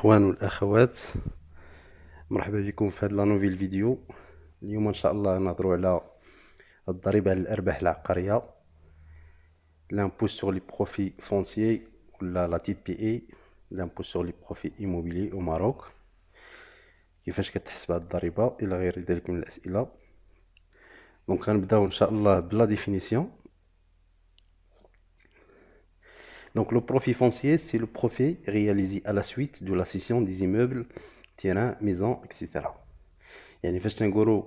الاخوان والاخوات، مرحبا بكم في هذه لا نوفيل فيديو. اليوم ان شاء الله نهضروا على الضريبه على الارباح العقاريه، l'impôt sur les profits fonciers ولا لا تي بي اي، l'impôt sur les profits immobiliers au Maroc. كيفاش كتحسب هذه الضريبه الى غير ذلك من الاسئله. دونك غنبداو ان شاء الله بلا ديفينيسيون. Donc le profit foncier, c'est le profit réalisé à la suite de la cession des immeubles, terrains, maisons, etc. يعني فاش تنقولوا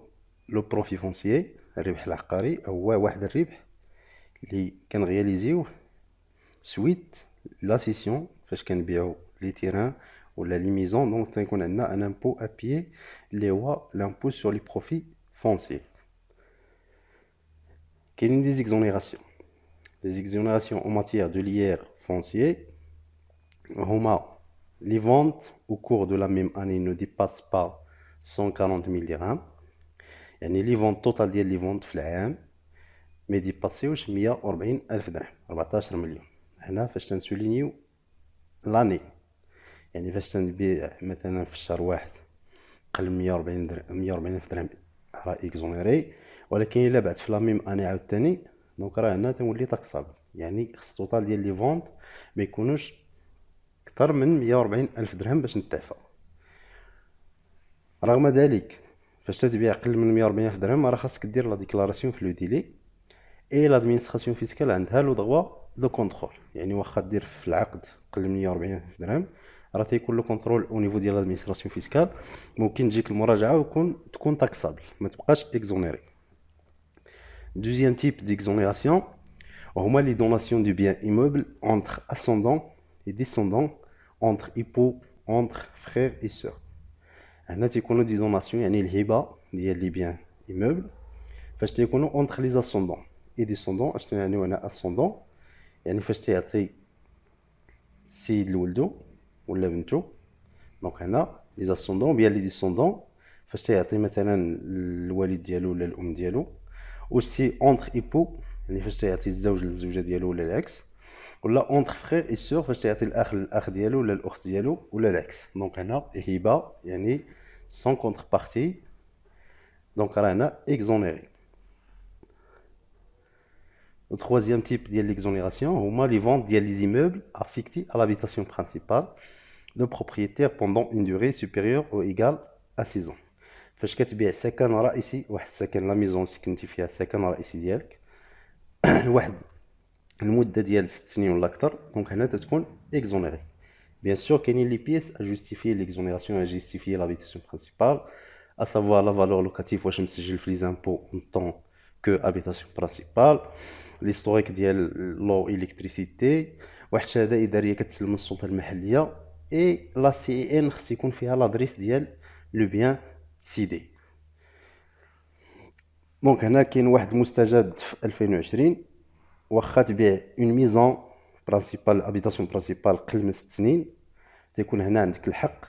لو بروفي فونسيي، الربح العقاري، هو واحد الربح اللي كنغياليزيوه سويت لا سيسيون، فاش كنبيعو لي تيران ولا لي ميزون. دونك تيكون عندنا ان امبو ابيي اللي هو لامبو سور لي بروفي فونسيي. كاينين دي زيكزونيراسيون. Les exonérations en matière de l'IR foncier, les ventes au cours de la même année ne dépassent pas 140 000 dirhams. يعني لي فونت توتال ديال لي فونت في العام ما ديباسيوش 140 ألف درهم، 14 مليون. هنا فاش تنسولينيو لاني، يعني فاش تنبيع مثلا في الشهر واحد قل 140 درهم، 140 ألف درهم راه اكزونيري، ولكن الا بعت في لا ميم اني عاوتاني دونك راه هنا تنولي تاكسابل. يعني خص توتال ديال لي فونت ما يكونوش اكثر من 140 ألف درهم باش نتعفى. رغم ذلك فاش تتبيع اقل من 140 ألف درهم راه خاصك دير لا ديكلاراسيون في لو ديلي، اي لادمينستراسيون فيسكال عندها لو دغوا دو كونترول. يعني واخا دير في العقد قل من 140 ألف درهم راه تيكون لو كونترول او نيفو ديال لادمينستراسيون فيسكال، ممكن تجيك المراجعه تكون تاكسابل، ما تبقاش اكزونيري. Deuxième type d'exonération, les donations de biens immeubles entre ascendants et descendants, entre époux, entre frères et sœurs. هنا تيكونوا دي دوناسيون، يعني الهبه ديال لي بيان ايموبل فاش تيكونوا اونتر لي اسوندون اي ديسوندون. اش يعني هنا اسوندون؟ يعني فاش تيعطي السيد لولدو ولا بنتو، دونك هنا لي اسوندون بيان لي ديسوندون فاش تيعطي مثلا الوالد ديالو ولا الام ديالو. aussi entre époux يعني فاش تيعطي الزوج للزوجه ديالو ولا العكس، ولا entre frères et sœurs فاش تيعطي الاخ للاخ ديالو ولا الاخت ديالو ولا العكس. دونك هنا هبه يعني sans contrepartie، دونك راه هنا exonéré. Le troisième type de l'exonération, c'est les ventes des immeubles affectés à l'habitation principale de propriétaires pendant une durée supérieure ou égale à 6 ans. فاش كتبيع سكن رئيسي، واحد السكن لا ميزون سكنتي فيها السكن الرئيسي ديالك واحد المده ديال 6 سنين ولا اكثر، دونك هنا تتكون اكزونيري. بيان سور كاينين لي بيس ا جوستيفي ليكزونيراسيون، ا جوستيفي لابيتاسيون برينسيبال، ا سافوار لا فالور لوكاتيف واش مسجل في لي زامبو اون طون كو ابيتاسيون برينسيبال، ليستوريك ديال لو الكتريسيتي، واحد الشهاده اداريه كتسلم من السلطه المحليه، اي لا سي اي ان خص يكون فيها لادريس ديال لو بيان سيدي. دونك هنا كاين واحد المستجد في 2020، واخا تبيع اون ميزون برينسيبال ابيتاسيون برينسيبال قل من 6 سنين تيكون هنا عندك الحق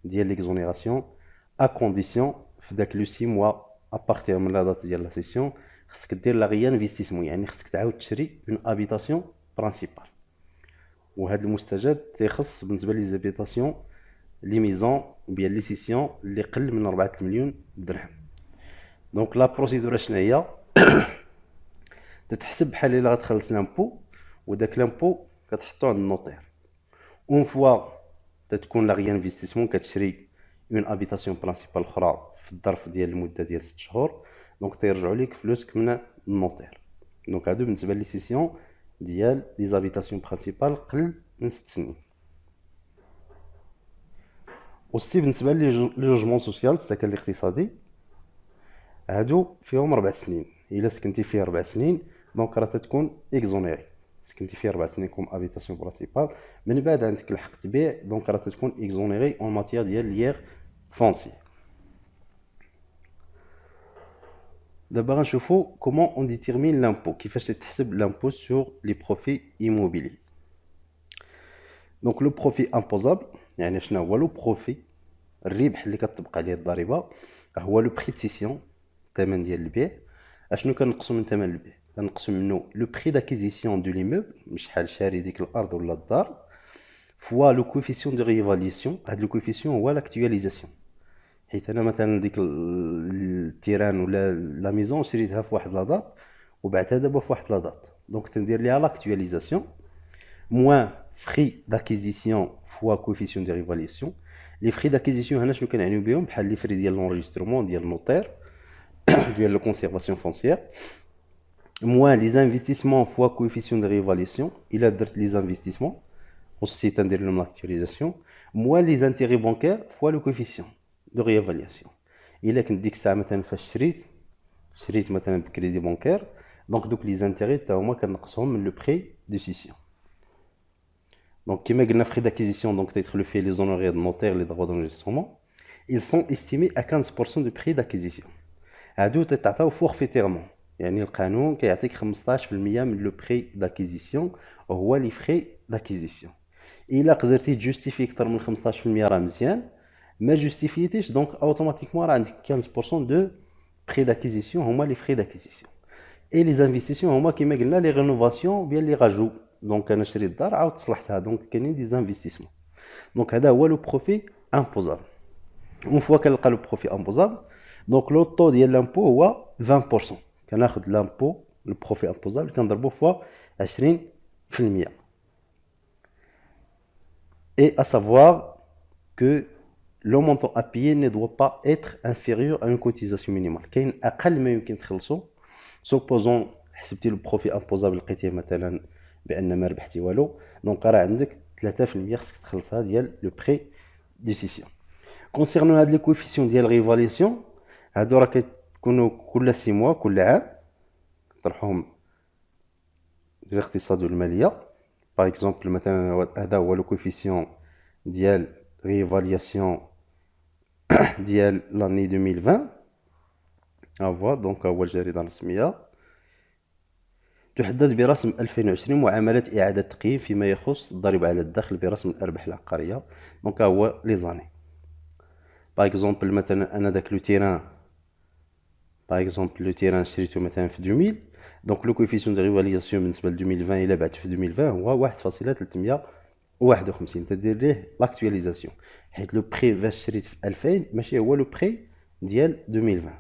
ديال ليكزونيراسيون ا كونديسيون في داك لو 6 موا ابارتير من لا دات ديال لا سيسيون خصك دير لا غيان انفستيسمون، يعني خصك تعاود تشري اون ابيتاسيون برينسيبال. وهذا المستجد تيخص بالنسبه لي زابيتاسيون لي ميزون بيان لي سيسيون اللي قل من 4 مليون درهم. دونك لا بروسيدور شنو هي؟ تتحسب بحال الا غتخلص لامبو، وداك لامبو كتحطو عند النوطير. اون فوا تتكون لا غيان انفستيسمون كتشري اون ابيتاسيون برينسيبال اخرى في الظرف ديال المده ديال 6 شهور، دونك تيرجعوا ليك فلوسك من النوطير. دونك هادو بالنسبه لي سيسيون ديال لي زابيتاسيون برينسيبال قل من 6 سنين. وسي بالنسبه لي لوجمون سوسيال السكن الاقتصادي، هادو فيهم 4 سنين. الا سكنتي فيه 4 سنين دونك راه تتكون اكزونيري. سكنتي فيه 4 سنين كوم ابيتاسيون برينسيبال، من بعد عندك الحق تبيع، دونك راه تتكون اكزونيري اون ماتيير ديال ليير فونسي. دابا غنشوفو كومون اون ديتيرمين لامبو، كيفاش تتحسب لامبو سور لي بروفي ايموبيلي. دونك لو بروفي امبوزابل يعني شنو هو؟ لو بروفي الربح اللي كتطبق عليه الضريبه هو لو بري دو سيسيون، الثمن ديال البيع. اشنو كنقصوا من ثمن البيع؟ كنقصوا منه لو بري داكيزيسيون دو ليموبل، شحال شاري ديك الارض ولا الدار، فوا لو كوفيسيون دو ريفالياسيون. هاد لو كوفيسيون هو لاكtualisation. حيت انا مثلا ديك التيران ولا لا ميزون شريتها في واحد لا دات وبعتها دابا في واحد لا دات، دونك تندير ليها لاكtualisation موان فري داكيزيسيون فوا كوفيسيون دو ريفالياسيون. لي فري داكيزيسيون هنا شنو كنعنيو بهم؟ بحال لي فري ديال لونجسترومون ديال النوتير ديال لو كونسيرفاسيون فونسيير، موان لي انفستيسمون فوا كوفيسيون دو ريفالياسيون. الا درت لي انفستيسمون aussi تندير لهم لاكtualisation موان لي زانتيغي بانكير فوا لو كوفيسيون دو ريفالياسيون. الا كنت ديك الساعه مثلا فاش شريت مثلا بكريدي بانكير، دونك دوك لي زانتيغي حتى هما كنقصهم من لو بري دو سيسيون. دونك كيما قلنا فري داكيزيسيون دونك تيدخلوا فيه لي زونوري د نوتير لي droits d'enregistrement، ils sont estimés à 15% du prix d'acquisition. هادو تتعطاو فورفيتيرمون، يعني القانون كيعطيك 15% من لو بري داكيزيسيون وهو لي فري داكيزيسيون. الا قدرتي تجوستيفي اكثر من 15% راه مزيان، ما جوستيفيتيش دونك اوتوماتيكمون راه عندك 15% دو بري داكيزيسيون هما لي فري داكيزيسيون. اي لي انفستيسيون هما كيما قلنا لي رينوفاسيون ديال لي راجو، دونك انا شريت الدار عاود تصلحتها، دونك كاينين دي انفستيسمون. دونك هذا هو لو بروفي امبوزابل. اون فوا كنلقى لو بروفي امبوزابل، دونك لو طو ديال لامبو هو 20%. كناخذ لامبو لو بروفي امبوزابل كنضربو فوا 20%. Et à savoir que le montant à payer ne doit pas être inférieur à une cotisation minimale. كاين اقل ما يمكن تخلصو. سوبوزون حسبتي لو بروفي امبوزابل لقيتيه مثلا بان ما ربحتي والو، دونك راه عندك 3% خصك تخلصها ديال لو بري ديسيسيون. كونسيرنو هاد لي كوفيسيون ديال ريفالياسيون، هادو راه كيكونوا كل 6 موا كل عام طرحهم ديال الاقتصاد والماليه. باغ اكزومبل مثلا هذا هو لو كوفيسيون ديال ريفالياسيون ديال لاني 2020. افوا دونك هو الجريده الرسميه. تحدد برسم 2020 معاملات اعاده تقييم فيما يخص الضريبه على الدخل برسم الارباح العقاريه. دونك هو لي زاني. باغ اكزومبل مثلا انا داك لو تيران، باغ اكزومبل لو تيران شريته مثلا في 2000، دونك لو كوفيسيون دو ريفالياسيون بالنسبه ل 2020 الا بعت في 2020 هو 1.351. تدير ليه لاكtualisation حيت لو بري فاش شريت في 2000 ماشي هو لو بري ديال 2020.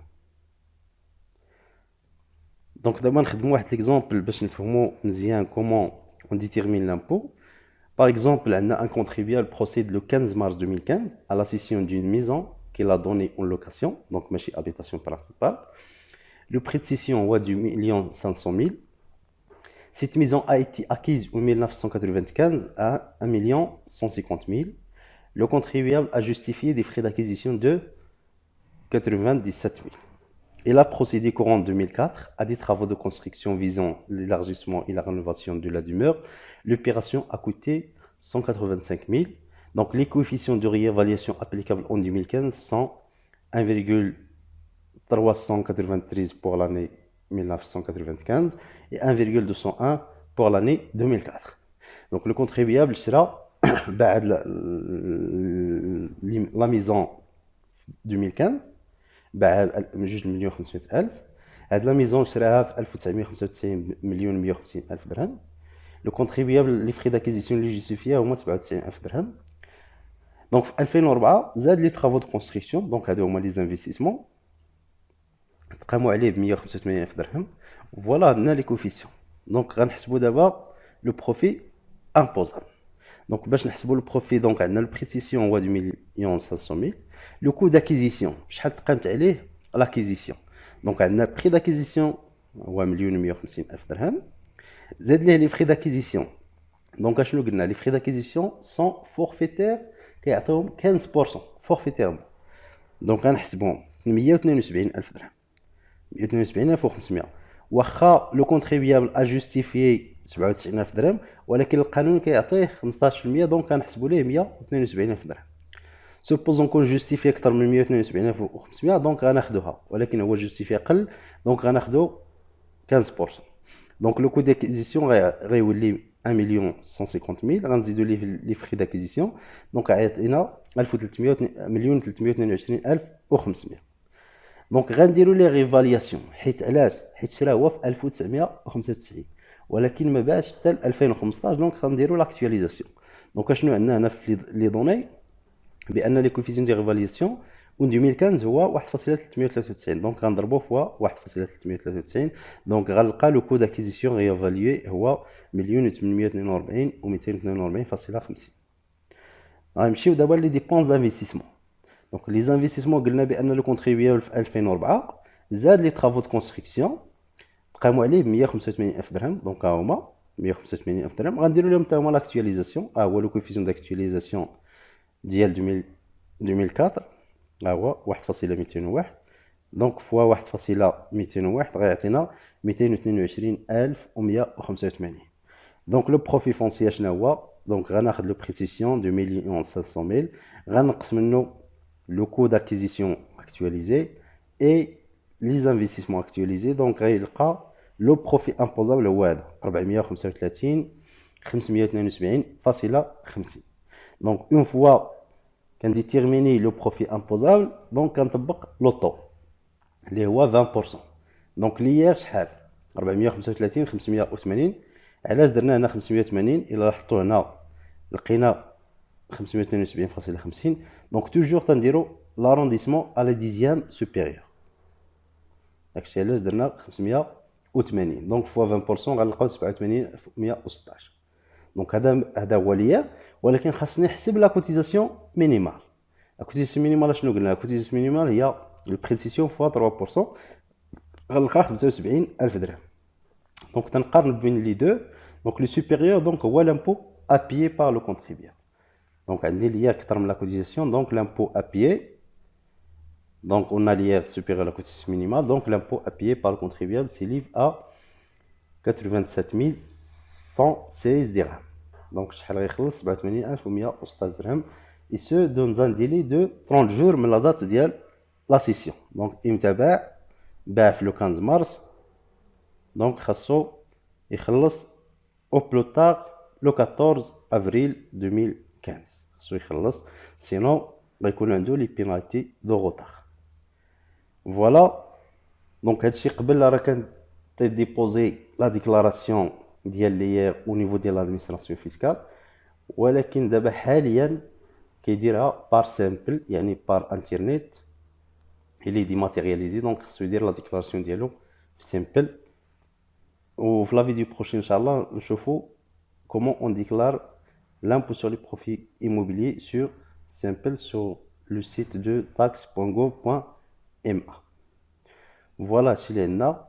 دونك دابا نخدموا واحد ليكزامبل باش نفهموا مزيان كومون اون ديتيرمين لامبو. باغ اكزومبل عندنا ان كونتريبيال بروسيد لو 15 مارس 2015 à la cession d'une maison qu'il a donnée en location, donc ماشي habitation principale. Le prix de cession est de 1,5 million. Cette maison a été acquise en 1995 à 1,150,000. Le contribuable a justifié des frais d'acquisition de 97 000. Il a procédé courant 2004 à des travaux de construction visant l'élargissement et la rénovation de la demeure. L'opération a coûté 185 000. Donc les coefficients de réévaluation applicables en 2015 sont 1,393 pour l'année 1995 et 1,201 pour l'année 2004. Donc le contribuable sera بعد la maison 2015 باع 2,500,000. هاد لا ميزون شراها في 1995,150,000 درهم. لو كونتريبيابل لي فري داكيزيسيون لي جوستيفيا هما 97,000 درهم. دونك في 2004 زاد لي طرافو دو كونستركسيون، دونك هادو هما لي زانفيستيسمون تقاموا عليه ب 185,000 درهم. فوالا عندنا لي كوفيسيون. دونك غنحسبوا دابا لو بروفي امبوزابل. دونك باش نحسبوا لو بروفي دونك عندنا لو بريسيسيون هو 2,500,000. لو كو داكيزيسيون شحال تقامت عليه لاكيزيسيون، دونك عندنا بري داكيزيسيون هو 1,150,000 درهم، زاد ليه لي فري داكيزيسيون. دونك اشنو قلنا؟ لي فري داكيزيسيون سون فورفيتير كيعطيوهم 15% فورفيتيرمون. دونك غنحسبوهم 172,000 درهم، 172,500. واخا لو كونتريبيابل ا جوستيفيي 97,000 درهم، ولكن القانون كيعطيه 15%، دونك غنحسبوا ليه 172,000 درهم. سوبوزون كون جوستيفي اكثر من 172,500 دونك غناخذوها، ولكن هو جوستيفي اقل دونك غناخذو 15%. دونك لو كو داكيزيسيون غيولي 1,150,000. غنزيدو ليه لي فري داكيزيسيون، دونك غيعطينا 1,322,500. دونك غنديرو ليه ريفالياسيون. حيت علاش؟ حيت شرا هو في 1995 ولكن ما باعش حتى 2015، دونك غنديرو لاكtualisation. دونك شنو عندنا هنا في لي دوني؟ بان لي كوفيسيون دي ريفالياسيون اون 2015 هو 1.393. دونك غنضربو فوا 1.393. دونك غنلقى لو كو داكيزيسيون ريفاليي هو 1,842,242.50. غنمشيو دابا لي ديبونس دانفستيسمون. دونك لي زانفستيسمون قلنا بان لو كونتريبيابل في 2004 زاد لي طرافو دو كونستركسيون تقاموا عليه ب 185,000 درهم. دونك ها هما 185,000 درهم. غنديروا لهم حتى هما لاكتواليزاسيون. هو لو كوفيسيون داكتواليزاسيون ديال 2004 ها هو 1.201. دونك فوا 1.201 غيعطينا 222,185. دونك لو بروفي فونسي شنو هو؟ دونك غناخد لو بريسيسيون 2,500,000 غنقص منه لو كو داكيزيسيون اكtualisé اي لي زانفستيسمون اكtualisé. دونك غيلقى لو بروفي امبوزابل هو هذا 435,572.50. دونك اون فوا كنديتيرميني لو بروفي امبوزابل دونك كنطبق لو طو اللي هو 20%. دونك ليير شحال 435,580. علاش درنا هنا 580؟ الا لاحظتوا هنا لقينا 572.50. دونك توجور تنديرو لارونديسمون على ديزيام سوبيريور. داكشي علاش درنا 580. دونك فوا 20% غنلقاو 87,116. دونك هذا هو ليير. ولكن خاصني نحسب لا كوتيزاسيون مينيمال. لا كوتيزاسيون مينيمال شنو قلنا؟ لا كوتيزاسيون مينيمال هي البريسيسيون فوا 3%. غنلقى 75,000 درهم. دونك تنقارن بين لي دو. دونك لو سوبيريور دونك هو لامبو ابيي بار لو كونتريبيابل. دونك عندي ليير اكثر من لا كوتيزاسيون. دونك لامبو ابيي. دونك on a l'IR supérieur à la cotisation minimale. Donc l'impôt appuyé par le contribuable s'élève à 87,116 dirhams. Donc شحال غيخلص 87,116 درهم. Et ce dans un délai de 30 jours من la date ديال la session. Donc امتى باع في لو 15 مارس. دونك خاصو يخلص au plus tard le 14 avril 2015. خاصو يخلص sinon غيكون عنده لي بينالتي دو غوتار. فوالا. دونك هادشي قبل راه كان ديبوزي لا ديكلاراسيون ديال ليير او نيفو ديال لادمينستراسيون فيسكال. ولكن دابا حاليا كيديرها بار سامبل يعني بار انترنت اللي ديماتيرياليزي. دونك خصو يدير لا ديكلاراسيون ديالو في سامبل. وفي لا فيديو بروشين ان شاء الله نشوفوا comment on déclare l'impôt sur les profits immobiliers sur simple sur le site de taxe.gov.ma. فوالا هادشي اللي عندنا.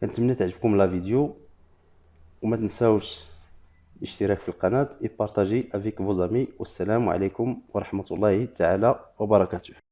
كنتمنى تعجبكم لا فيديو وما تنساوش الاشتراك في القناة et partager avec vos amis. والسلام عليكم ورحمة الله تعالى وبركاته.